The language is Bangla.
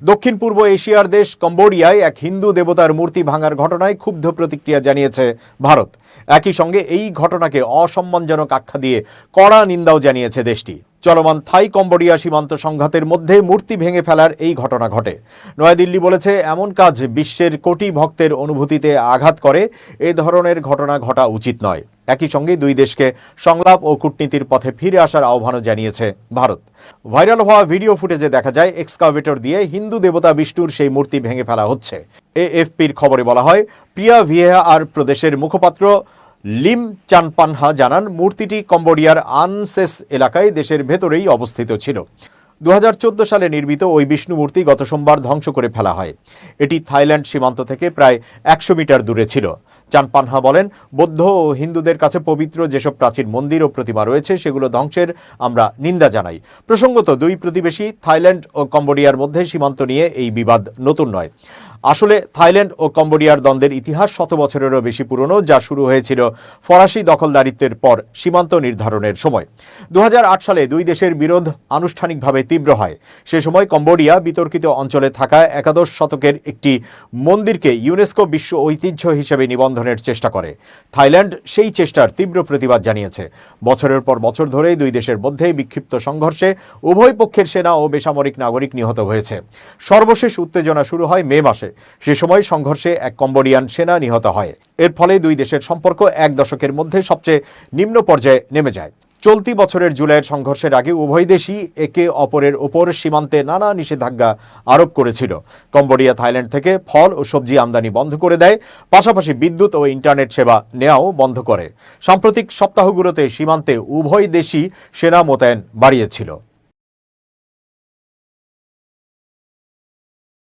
দক্ষিণ পূর্ব এশিয়ার দেশ কম্বোডিয়ায় এক হিন্দু দেবতার মূর্তি ভাঙার ঘটনায় ক্ষুব্ধ প্রতিক্রিয়া জানিয়েছে ভারত। একই সঙ্গে এই ঘটনাকে অসম্মানজনক আখ্যা দিয়ে কড়া নিন্দাও জানিয়েছে দেশটি। চলমান থাই কম্বোডিয়া সীমান্ত সংঘাতের মধ্যে মূর্তি ভেঙে ফেলার এই ঘটনা ঘটে। নয়াদিল্লি বলেছে, এমন কাজ বিশ্বের কোটি ভক্তের অনুভূতিতে আঘাত করে। এই ধরনের ঘটনা ঘটা উচিত নয়। একই সঙ্গে দুই দেশকে সংলাপ ও কূটনীতির পথে ফিরে আসার আহ্বানও জানিয়েছে ভারত। ভাইরাল হওয়া ভিডিও ফুটেজে দেখা যায় এক্সকাভেটর দিয়ে হিন্দু দেবতা বিষ্ণুর সেই মূর্তি ভেঙে ফেলা হচ্ছে। এএফপির খবরে বলা হয়, প্রিয়া ভিএআর প্রদেশের মুখপাত্র লিম চানপানহা জানান, মূর্তিটি কম্বোডিয়ার আনসেস এলাকায় দেশের ভেতরেই অবস্থিত ছিল। 2014 সালে নির্মিত ওই বিষ্ণু মূর্তি গত সোমবার ধ্বংস করে ফেলা হয়। এটি থাইল্যান্ড সীমান্ত থেকে প্রায় 100 মিটার দূরে ছিল। চানপানহা বলেন, বৌদ্ধ ও হিন্দুদের কাছে পবিত্র যেসব প্রাচীন মন্দির ও প্রতিমা রয়েছে সেগুলো ধ্বংসের আমরা নিন্দা জানাই। প্রসঙ্গত, দুই প্রতিবেশী থাইল্যান্ড ও কম্বোডিয়ার মধ্যে সীমান্ত নিয়ে এই বিবাদ নতুন নয়। আসলে থাইল্যান্ড ও কম্বোডিয়ার দ্বন্দ্বের ইতিহাস 100 বছরেরও বেশি পুরনো, যা শুরু হয়েছিল ফরাসি দখলদারিত্বের পর সীমান্ত নির্ধারণের সময়। 2008 সালে দুই দেশের বিরোধ আনুষ্ঠানিকভাবে তীব্র হয়। সে সময় কম্বোডিয়া বিতর্কিত অঞ্চলে থাকা একাদশ শতকের একটি মন্দিরকে ইউনেস্কো বিশ্ব ঐতিহ্য হিসেবে নিবন্ধনের চেষ্টা করে। থাইল্যান্ড সেই চেষ্টার তীব্র প্রতিবাদ জানিয়েছে। বছরের পর বছর ধরে দুই দেশের মধ্যে বিক্ষিপ্ত সংঘর্ষে উভয় পক্ষের সেনা ও বেসামরিক নাগরিক নিহত হয়েছে। সর্বশেষ উত্তেজনা শুরু হয় মে মাসে। সে সময় সংঘর্ষে এক কম্বোডিয়ান সেনা নিহত হয়। এর ফলে দুই দেশের সম্পর্ক এক দশকের মধ্যে সবচেয়ে নিম্ন পর্যায়ে নেমে যায়। চলতি বছরের জুলাইয়ের সংঘর্ষের আগে উভয় দেশই একে অপরের ওপর সীমান্তে নানা নিষেধাজ্ঞা আরোপ করেছিল। কম্বোডিয়া থাইল্যান্ড থেকে ফল ও সবজি আমদানি বন্ধ করে দেয়, পাশাপাশি বিদ্যুৎ ও ইন্টারনেট সেবা নেওয়াও বন্ধ করে। সাম্প্রতিক সপ্তাহগুলোতে সীমান্তে উভয় দেশই সেনা মোতায়েন বাড়িয়েছিল।